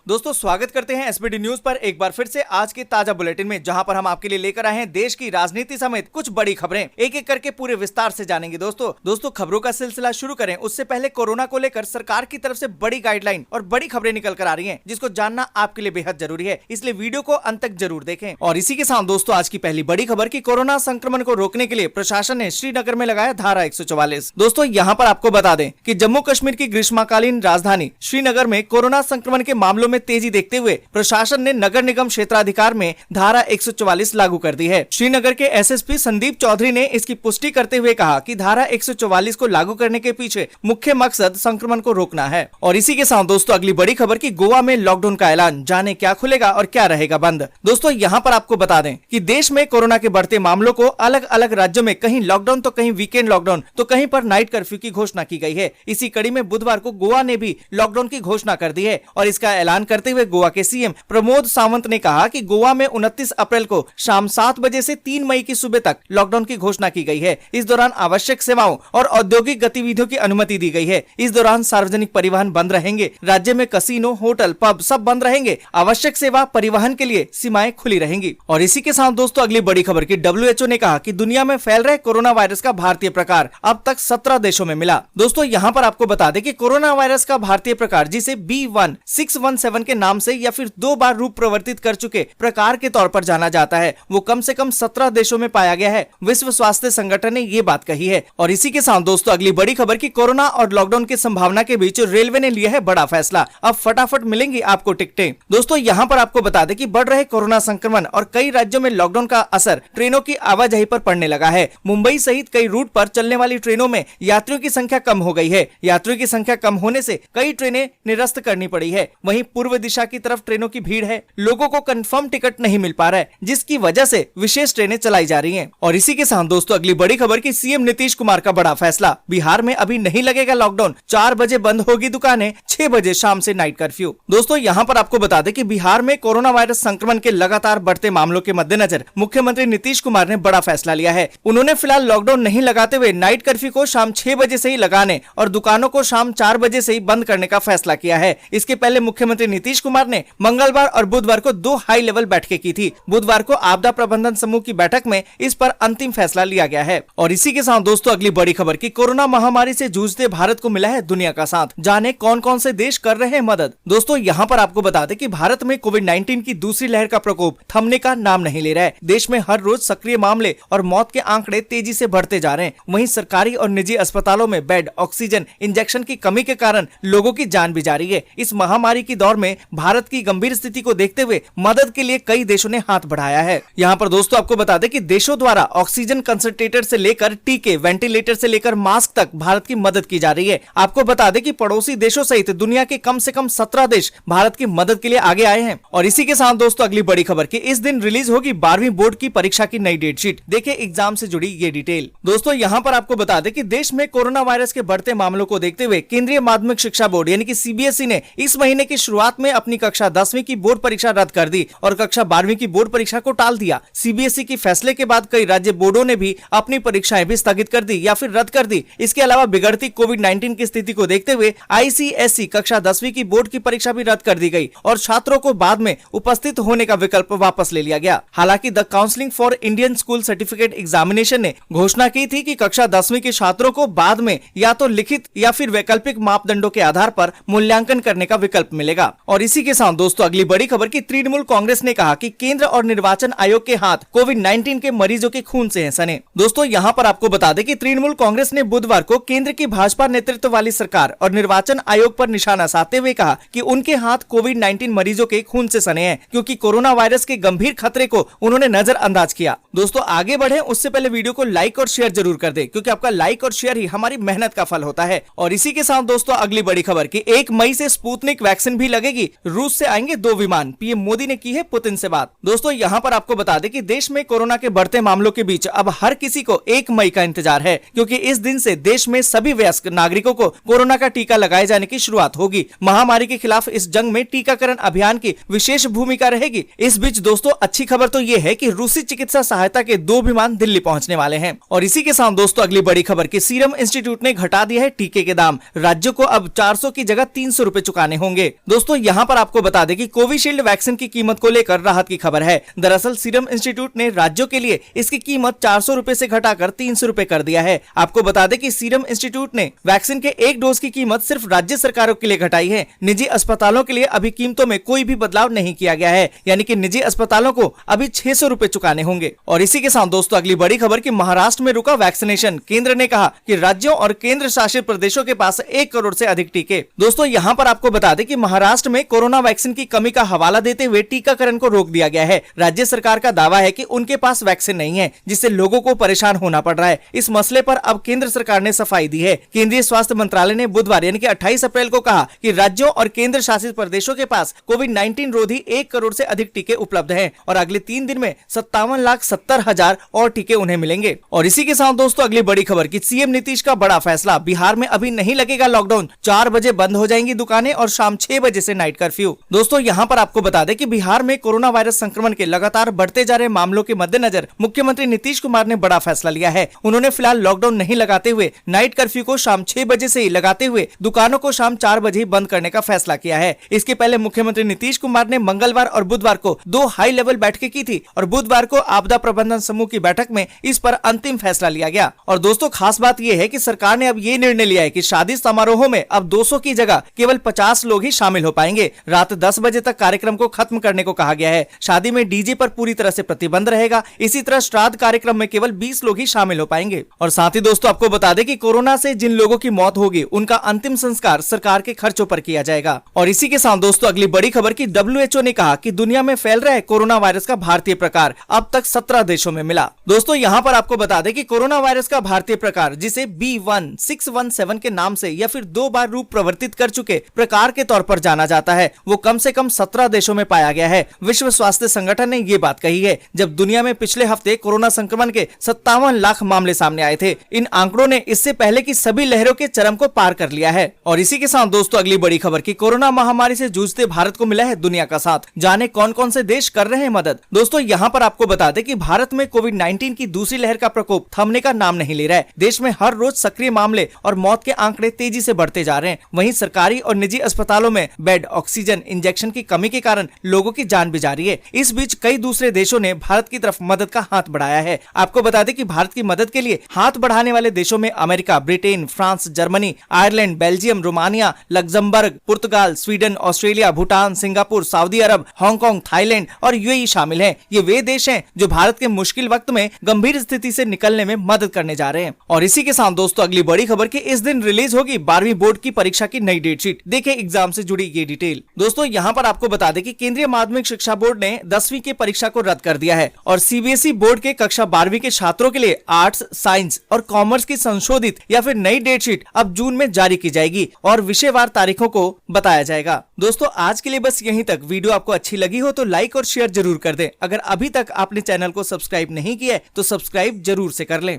दोस्तों स्वागत करते हैं एसबीडी न्यूज पर एक बार फिर से आज के ताजा बुलेटिन में, जहां पर हम आपके लिए लेकर आए हैं देश की राजनीति समेत कुछ बड़ी खबरें। एक एक करके पूरे विस्तार से जानेंगे। दोस्तों खबरों का सिलसिला शुरू करें उससे पहले कोरोना को लेकर सरकार की तरफ से बड़ी गाइडलाइन और बड़ी खबरें निकल कर आ रही है, जिसको जानना आपके लिए बेहद जरूरी है, इसलिए वीडियो को अंत तक जरूर देखें। और इसी के साथ दोस्तों आज की पहली बड़ी खबर की कोरोना संक्रमण को रोकने के लिए प्रशासन ने श्रीनगर में लगाया धारा 144। दोस्तों यहाँ पर आपको बता दें कि जम्मू कश्मीर की ग्रीष्मकालीन राजधानी श्रीनगर में कोरोना संक्रमण के मामलों में तेजी देखते हुए प्रशासन ने नगर निगम क्षेत्राधिकार में धारा 144 लागू कर दी है। श्रीनगर के एसएसपी संदीप चौधरी ने इसकी पुष्टि करते हुए कहा कि धारा 144 को लागू करने के पीछे मुख्य मकसद संक्रमण को रोकना है। और इसी के साथ दोस्तों अगली बड़ी खबर की गोवा में लॉकडाउन का ऐलान, जाने क्या खुलेगा और क्या रहेगा बंद। दोस्तों यहाँ पर आपको बता दें कि देश में कोरोना के बढ़ते मामलों को अलग अलग राज्यों में कहीं लॉकडाउन तो कहीं वीकेंड लॉकडाउन तो कहीं पर नाइट कर्फ्यू की घोषणा की गई है। इसी कड़ी में बुधवार को गोवा ने भी लॉकडाउन की घोषणा कर दी है। और इसका ऐलान करते हुए गोवा के सीएम प्रमोद सावंत ने कहा कि गोवा में 29 अप्रैल को शाम 7 बजे से 3 मई की सुबह तक लॉकडाउन की घोषणा की गई है। इस दौरान आवश्यक सेवाओं और औद्योगिक गतिविधियों की अनुमति दी गई है। इस दौरान सार्वजनिक परिवहन बंद रहेंगे। राज्य में कसिनो, होटल, पब सब बंद रहेंगे। आवश्यक सेवा परिवहन के लिए सीमाएं खुली रहेंगी। और इसी के साथ दोस्तों अगली बड़ी खबर की WHO ने कहा कि दुनिया में फैल रहे कोरोना वायरस का भारतीय प्रकार अब तक 17 देशों में मिला। दोस्तों यहाँ पर आपको बता दें कि कोरोना वायरस का भारतीय प्रकार, जिसे B1617 के नाम से या फिर 2 बार रूप परिवर्तित कर चुके प्रकार के तौर पर जाना जाता है, वो कम से कम 17 देशों में पाया गया है। विश्व स्वास्थ्य संगठन ने ये बात कही है। और इसी के साथ दोस्तों अगली बड़ी खबर की कोरोना और लॉकडाउन की संभावना के बीच रेलवे ने लिया है बड़ा फैसला। अब फटाफट मिलेंगी आपको टिकटें। दोस्तों यहाँ पर आपको बता दें कि बढ़ रहे कोरोना संक्रमण और कई राज्यों में लॉकडाउन का असर ट्रेनों की आवाजाही पर पड़ने लगा है। मुंबई सहित कई रूट पर चलने वाली ट्रेनों में यात्रियों की संख्या कम हो गई है। यात्रियों की संख्या कम होने से कई ट्रेनें निरस्त करनी पड़ी है। वहीं पूर्व दिशा की तरफ ट्रेनों की भीड़ है, लोगों को कंफर्म टिकट नहीं मिल पा रहा है, जिसकी वजह से विशेष ट्रेनें चलाई जा रही हैं। और इसी के साथ दोस्तों अगली बड़ी खबर की सीएम नीतीश कुमार का बड़ा फैसला, बिहार में अभी नहीं लगेगा लॉकडाउन, 4 बजे बंद होगी दुकानें, 6 बजे शाम से नाइट कर्फ्यू। दोस्तों यहाँ पर आपको बता दें कि बिहार में कोरोना वायरस संक्रमण के लगातार बढ़ते मामलों के मद्देनजर मुख्यमंत्री नीतीश कुमार ने बड़ा फैसला लिया है। उन्होंने फिलहाल लॉकडाउन नहीं लगाते हुए नाइट कर्फ्यू को शाम 6 बजे से ही लगाने और दुकानों को शाम 4 बजे से ही बंद करने का फैसला किया है। इसके पहले मुख्यमंत्री नीतीश कुमार ने मंगलवार और बुधवार को 2 हाई लेवल बैठकें की थी। बुधवार को आपदा प्रबंधन समूह की बैठक में इस पर अंतिम फैसला लिया गया है। और इसी के साथ दोस्तों अगली बड़ी खबर की कोरोना महामारी से जूझते भारत को मिला है दुनिया का साथ, जाने कौन कौन से देश कर रहे हैं मदद। दोस्तों यहाँ पर आपको बता दें कि भारत में कोविड-19 की दूसरी लहर का प्रकोप थमने का नाम नहीं ले रहा है। देश में हर रोज सक्रिय मामले और मौत के आंकड़े तेजी से बढ़ते जा रहे हैं। वहीं सरकारी और निजी अस्पतालों में बेड, ऑक्सीजन, इंजेक्शन की कमी के कारण लोगों की जान भी जा रही है। इस महामारी की दौर में भारत की गंभीर स्थिति को देखते हुए मदद के लिए कई देशों ने हाथ बढ़ाया है। यहाँ पर दोस्तों आपको बता दें कि देशों द्वारा ऑक्सीजन कंसंट्रेटर से लेकर टीके, वेंटिलेटर से लेकर मास्क तक भारत की मदद की जा रही है। आपको बता दें कि पड़ोसी देशों सहित दुनिया के कम से कम 17 देश भारत की मदद के लिए आगे आए हैं। और इसी के साथ दोस्तों अगली बड़ी खबर की इस दिन रिलीज होगी 12वीं बोर्ड की परीक्षा की नई डेट शीट। देखिए एग्जाम से जुड़ी ये डिटेल। दोस्तों यहाँ पर आपको बता दें कि देश में कोरोना वायरस के बढ़ते मामलों को देखते हुए केंद्रीय माध्यमिक शिक्षा बोर्ड यानी कि CBSE ने इस महीने की शुरुआत में अपनी कक्षा 10वीं की बोर्ड परीक्षा रद्द कर दी और कक्षा 12वीं की बोर्ड परीक्षा को टाल दिया। CBSE की फैसले के बाद कई राज्य बोर्डों ने भी अपनी परीक्षाएं भी स्थगित कर दी या फिर रद्द कर दी। इसके अलावा बिगड़ती कोविड-19 की स्थिति को देखते हुए ICSE कक्षा 10वीं की बोर्ड की परीक्षा भी रद्द कर दी गई और छात्रों को बाद में उपस्थित होने का विकल्प वापस ले लिया गया। हालांकि the counselling for Indian school certificate examination ने घोषणा की थी कि कक्षा 10वीं के छात्रों को बाद में या तो लिखित या फिर वैकल्पिक मापदंडों के आधार पर मूल्यांकन करने का विकल्प मिलेगा। और इसी के साथ दोस्तों अगली बड़ी खबर की तृणमूल कांग्रेस ने कहा कि केंद्र और निर्वाचन आयोग के हाथ कोविड-19 के मरीजों के खून से हैं सने। दोस्तों यहाँ पर आपको बता दें कि तृणमूल कांग्रेस ने बुधवार को केंद्र की भाजपा नेतृत्व वाली सरकार और निर्वाचन आयोग पर निशाना साधते हुए कहा कि उनके हाथ कोविड-19 मरीजों के खून से सने हैं, क्योंकि कोरोना वायरस के गंभीर खतरे को उन्होंने नजरअंदाज किया। दोस्तों आगे बढ़े उससे पहले वीडियो को लाइक और शेयर जरूर कर दे, क्योंकि आपका लाइक और शेयर ही हमारी मेहनत का फल होता है। और इसी के साथ दोस्तों अगली बड़ी खबर की 1 मई से स्पुतनिक वैक्सीन भी लगेगी। रूस से आएंगे 2 विमान, पीएम मोदी ने की है पुतिन से बात। दोस्तों यहाँ पर आपको बता दें कि देश में कोरोना के बढ़ते मामलों के बीच अब हर किसी को 1 मई का इंतजार है, क्योंकि इस दिन से देश में सभी वयस्क नागरिकों को कोरोना का टीका लगाए जाने की शुरुआत होगी। महामारी के खिलाफ इस जंग में टीकाकरण अभियान की विशेष भूमिका रहेगी। इस बीच दोस्तों अच्छी खबर तो ये है कि रूसी चिकित्सा सहायता के 2 विमान दिल्ली पहुंचने वाले हैं। और इसी के साथ दोस्तों अगली बड़ी खबर की सीरम इंस्टीट्यूट ने घटा दिया है टीके के दाम। राज्यों को अब 400 की जगह 300 रुपए चुकाने होंगे। दोस्तों यहाँ पर आपको बता दें कि कोविशील्ड वैक्सीन की कीमत को लेकर राहत की खबर है। दरअसल सीरम इंस्टीट्यूट ने राज्यों के लिए इसकी कीमत 400 रुपए से घटाकर 300 रुपए कर दिया है। आपको बता दें कि सीरम इंस्टीट्यूट ने वैक्सीन के एक डोज की कीमत सिर्फ राज्य सरकारों के लिए घटाई है। निजी अस्पतालों के लिए अभी कीमतों में कोई भी बदलाव नहीं किया गया है, यानी कि निजी अस्पतालों को अभी 600 रुपए चुकाने होंगे। और इसी के साथ दोस्तों अगली बड़ी खबर कि महाराष्ट्र में रुका वैक्सीनेशन, केंद्र ने कहा कि राज्यों और केंद्र शासित प्रदेशों के पास 1 करोड़ से अधिक टीके। दोस्तों यहाँ पर आपको बता दें कि महाराष्ट्र में कोरोना वैक्सीन की कमी का हवाला देते हुए टीकाकरण को रोक दिया गया है। राज्य सरकार का दावा है कि उनके पास वैक्सीन नहीं है, जिससे लोगों को परेशान होना पड़ रहा है। इस मसले पर अब केंद्र सरकार ने सफाई दी है। केंद्रीय स्वास्थ्य मंत्रालय ने बुधवार यानी कि 28 अप्रैल को कहा कि राज्यों और केंद्र शासित प्रदेशों के पास कोविड-19 रोधी 1 करोड़ से अधिक टीके उपलब्ध हैं और अगले 3 दिन में 57,70,000 और टीके उन्हें मिलेंगे। और इसी के साथ दोस्तों अगली बड़ी खबर कि सीएम नीतीश का बड़ा फैसला, बिहार में अभी नहीं लगेगा लॉकडाउन, 4 बजे बंद हो जाएंगी दुकानें और शाम 6 बजे से नाइट कर्फ्यू। दोस्तों यहाँ पर आपको बता दें कि बिहार में कोरोना वायरस संक्रमण के लगातार बढ़ते जा रहे मामलों के मद्देनजर मुख्यमंत्री नीतीश कुमार ने बड़ा फैसला लिया है। उन्होंने फिलहाल लॉकडाउन नहीं लगाते हुए नाइट कर्फ्यू को शाम 6 बजे से ही लगाते हुए दुकानों को शाम 4 बजे ही बंद करने का फैसला किया है। इसके पहले मुख्यमंत्री नीतीश कुमार ने मंगलवार और बुधवार को 2 हाई लेवल बैठकें की थी और बुधवार को आपदा प्रबंधन समूह की बैठक में इस पर अंतिम फैसला लिया गया। और दोस्तों खास बात यह है कि सरकार ने अब ये निर्णय लिया है कि शादी समारोहों में अब 200 की जगह केवल 50 लोग ही शामिल हो पाएंगे। रात 10 बजे तक कार्यक्रम को खत्म करने को कहा गया है। शादी में डीजे पर पूरी तरह से प्रतिबंध रहेगा। इसी तरह श्राद्ध कार्यक्रम में केवल 20 लोग ही शामिल हो पाएंगे। और साथ ही दोस्तों आपको बता दें कि कोरोना से जिन लोगों की मौत होगी उनका अंतिम संस्कार सरकार के खर्चों पर किया जाएगा। और इसी के साथ दोस्तों अगली बड़ी खबर की WHO ने कहा कि दुनिया में फैल रहा है कोरोना वायरस का भारतीय प्रकार, अब तक 17 देशों में मिला। दोस्तों यहाँ पर आपको बता दें कि कोरोना वायरस का भारतीय प्रकार, जिसे B1617 के नाम से या फिर 2 बार रूप प्रवर्तित कर चुके प्रकार के तौर पर जाना जाता है, वो कम से कम 17 देशों में पाया गया है। विश्व स्वास्थ्य संगठन ने ये बात कही है जब दुनिया में पिछले हफ्ते कोरोना संक्रमण के 57 लाख मामले सामने आए थे। इन आंकड़ों ने इससे पहले की सभी लहरों के चरम को पार कर लिया है। और इसी के साथ दोस्तों अगली बड़ी खबर की कोरोना महामारी से जूझते भारत को मिला है दुनिया का साथ, जाने कौन कौन से देश कर रहे हैं मदद। दोस्तों यहाँ पर आपको बता दें कि भारत में कोविड-19 की दूसरी लहर का प्रकोप थमने का नाम नहीं ले रहा है। देश में हर रोज सक्रिय मामले और मौत के आंकड़े तेजी से बढ़ते जा रहे हैं। वहीं सरकारी और निजी अस्पतालों में बेड, ऑक्सीजन, इंजेक्शन की कमी के कारण लोगों की जान भी जा रही है। इस बीच कई दूसरे देशों ने भारत की तरफ मदद का हाथ बढ़ाया है। आपको बता दें कि भारत की मदद के लिए हाथ बढ़ाने वाले देशों में America, Britain, France, Germany, Ireland, Belgium, Romania, Luxembourg, Portugal, Sweden, Australia, Bhutan, Singapore, Saudi Arabia, Hong Kong, Thailand और यूएई शामिल हैं। ये वे देश हैं जो भारत के मुश्किल वक्त में गंभीर स्थिति से निकलने में मदद करने जा रहे हैं। और इसी के साथ दोस्तों अगली बड़ी खबर कि इस दिन रिलीज होगी 12वीं बोर्ड की परीक्षा की नई डेट शीट। देखें एग्जाम से जुड़ी ये डिटेल। दोस्तों यहाँ पर आपको बता दें कि केंद्रीय माध्यमिक शिक्षा बोर्ड ने 10वीं की परीक्षा को रद्द कर दिया है और सीबीएसई बोर्ड के कक्षा 12वीं के छात्रों के लिए आर्ट्स, साइंस और कॉमर्स की संशोधित या फिर नई डेट शीट अब जून में जारी की जाएगी और विषयवार तारीखों को बताया जाएगा। दोस्तों आज के लिए बस यहीं तक। वीडियो आपको अच्छी लगी हो तो लाइक और शेयर जरूर कर दें। अगर अभी तक आपने चैनल को सब्सक्राइब नहीं किया है तो सब्सक्राइब जरूर से कर लें।